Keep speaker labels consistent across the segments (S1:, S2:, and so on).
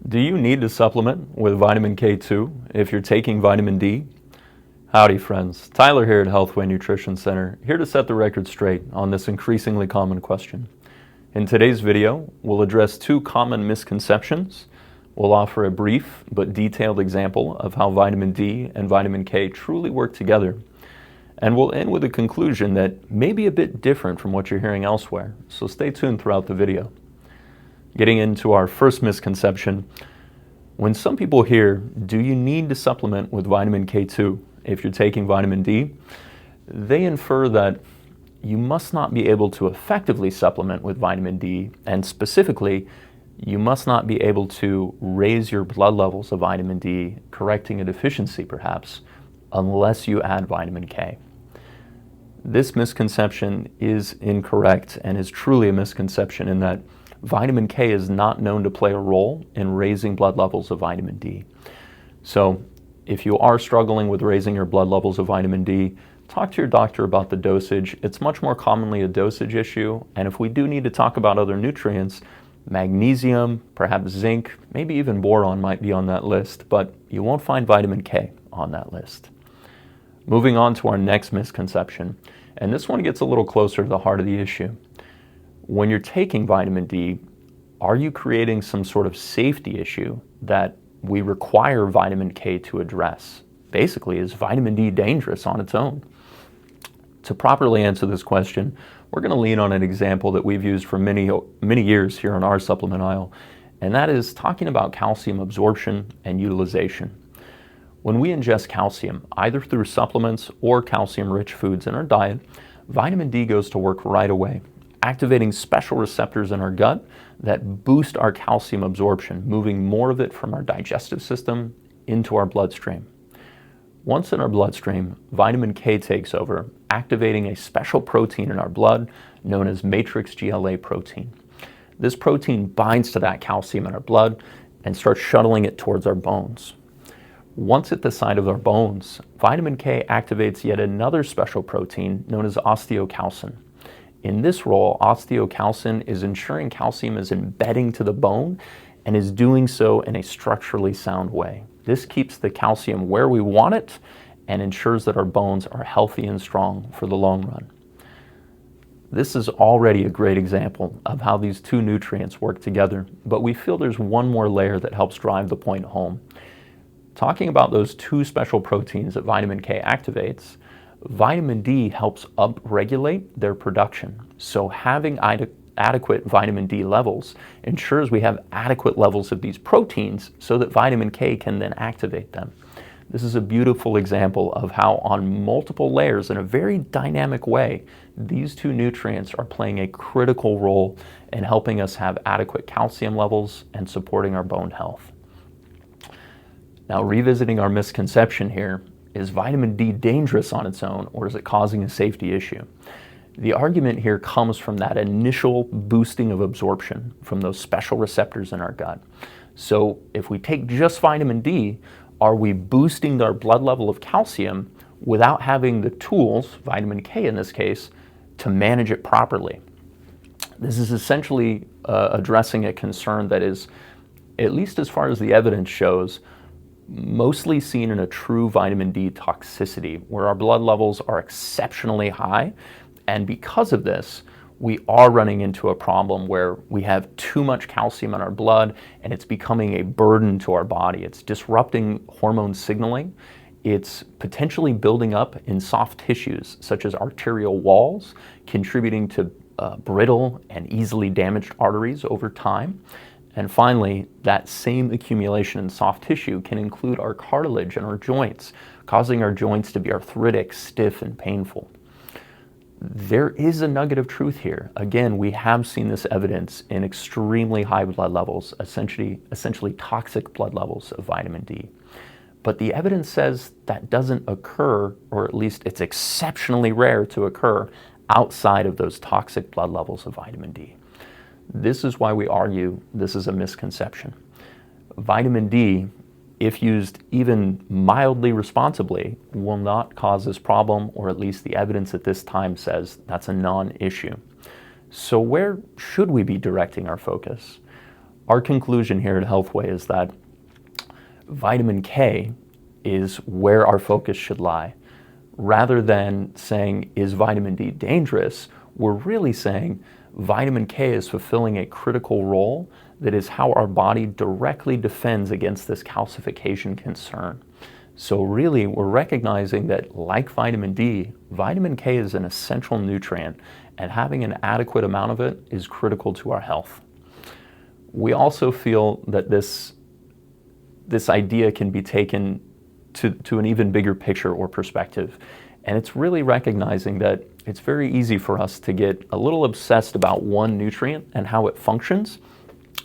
S1: Do you need to supplement with vitamin K2 if you're taking vitamin D? Howdy friends, Tyler here at Healthway Nutrition Center, here to set the record straight on this increasingly common question. In today's video, we'll address two common misconceptions. We'll offer a brief but detailed example of how vitamin D and vitamin K truly work together. And we'll end with a conclusion that may be a bit different from what you're hearing elsewhere, so stay tuned throughout the video. Getting into our first misconception, when some people hear, do you need to supplement with vitamin K2 if you're taking vitamin D, they infer that you must not be able to effectively supplement with vitamin D, and specifically, you must not be able to raise your blood levels of vitamin D, correcting a deficiency perhaps, unless you add vitamin K. This misconception is incorrect and is truly a misconception in that vitamin K is not known to play a role in raising blood levels of vitamin D. So if you are struggling with raising your blood levels of vitamin D, talk to your doctor about the dosage. It's much more commonly a dosage issue, and if we do need to talk about other nutrients, magnesium, perhaps zinc, maybe even boron might be on that list, but you won't find vitamin K on that list. Moving on to our next misconception, and this one gets a little closer to the heart of the issue. When you're taking vitamin D, are you creating some sort of safety issue that we require vitamin K to address? Basically, is vitamin D dangerous on its own? To properly answer this question, we're going to lean on an example that we've used for many years here on our supplement aisle, and that is talking about calcium absorption and utilization. When we ingest calcium, either through supplements or calcium-rich foods in our diet, vitamin D goes to work right away, activating special receptors in our gut that boost our calcium absorption, moving more of it from our digestive system into our bloodstream. Once in our bloodstream, vitamin K takes over, activating a special protein in our blood known as matrix GLA protein. This protein binds to that calcium in our blood and starts shuttling it towards our bones. Once at the site of our bones, vitamin K activates yet another special protein known as osteocalcin. In this role, osteocalcin is ensuring calcium is embedding to the bone and is doing so in a structurally sound way. This keeps the calcium where we want it and ensures that our bones are healthy and strong for the long run. This is already a great example of how these two nutrients work together, but we feel there's one more layer that helps drive the point home. Talking about those two special proteins that vitamin K activates, vitamin D helps upregulate their production. So having adequate vitamin D levels ensures we have adequate levels of these proteins so that vitamin K can then activate them. This is a beautiful example of how on multiple layers in a very dynamic way, these two nutrients are playing a critical role in helping us have adequate calcium levels and supporting our bone health. Now, revisiting our misconception here, is vitamin D dangerous on its own, or is it causing a safety issue? The argument here comes from that initial boosting of absorption from those special receptors in our gut. So if we take just vitamin D, are we boosting our blood level of calcium without having the tools, vitamin K in this case, to manage it properly? This is essentially addressing a concern that is, at least as far as the evidence shows, mostly seen in a true vitamin D toxicity, where our blood levels are exceptionally high, and because of this, we are running into a problem where we have too much calcium in our blood and it's becoming a burden to our body. It's disrupting hormone signaling. It's potentially building up in soft tissues, such as arterial walls, contributing to brittle and easily damaged arteries over time. And finally, that same accumulation in soft tissue can include our cartilage and our joints, causing our joints to be arthritic, stiff, and painful. There is a nugget of truth here. Again, we have seen this evidence in extremely high blood levels, essentially toxic blood levels of vitamin D. But the evidence says that doesn't occur, or at least it's exceptionally rare to occur, outside of those toxic blood levels of vitamin D. This is why we argue this is a misconception. Vitamin D, if used even mildly responsibly, will not cause this problem, or at least the evidence at this time says that's a non-issue. So where should we be directing our focus? Our conclusion here at Healthway is that vitamin K is where our focus should lie. Rather than saying, is vitamin D dangerous, we're really saying vitamin K is fulfilling a critical role that is how our body directly defends against this calcification concern. So really, we're recognizing that, like vitamin D, vitamin K is an essential nutrient, and having an adequate amount of it is critical to our health. We also feel that this idea can be taken to an even bigger picture or perspective. And it's really recognizing that it's very easy for us to get a little obsessed about one nutrient and how it functions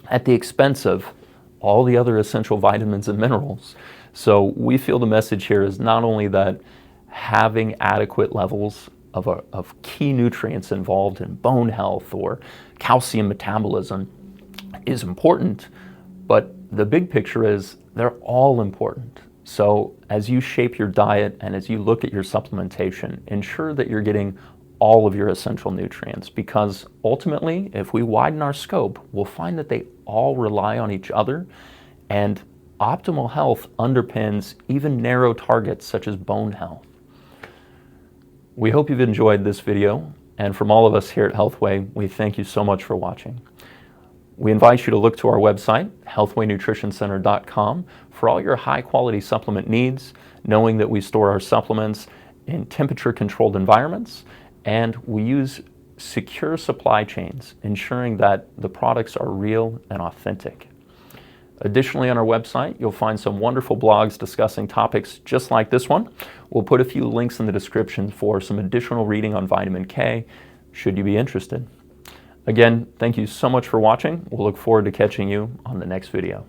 S1: at the expense of all the other essential vitamins and minerals. So we feel the message here is not only that having adequate levels of key nutrients involved in bone health or calcium metabolism is important, but the big picture is they're all important. So as you shape your diet and as you look at your supplementation, ensure that you're getting all of your essential nutrients, because ultimately, if we widen our scope, we'll find that they all rely on each other, and optimal health underpins even narrow targets such as bone health. We hope you've enjoyed this video, and from all of us here at Healthway, we thank you so much for watching. We invite you to look to our website, healthwaynutritioncenter.com, for all your high-quality supplement needs, knowing that we store our supplements in temperature-controlled environments, and we use secure supply chains, ensuring that the products are real and authentic. Additionally, on our website, you'll find some wonderful blogs discussing topics just like this one. We'll put a few links in the description for some additional reading on vitamin K, should you be interested. Again, thank you so much for watching. We'll look forward to catching you on the next video.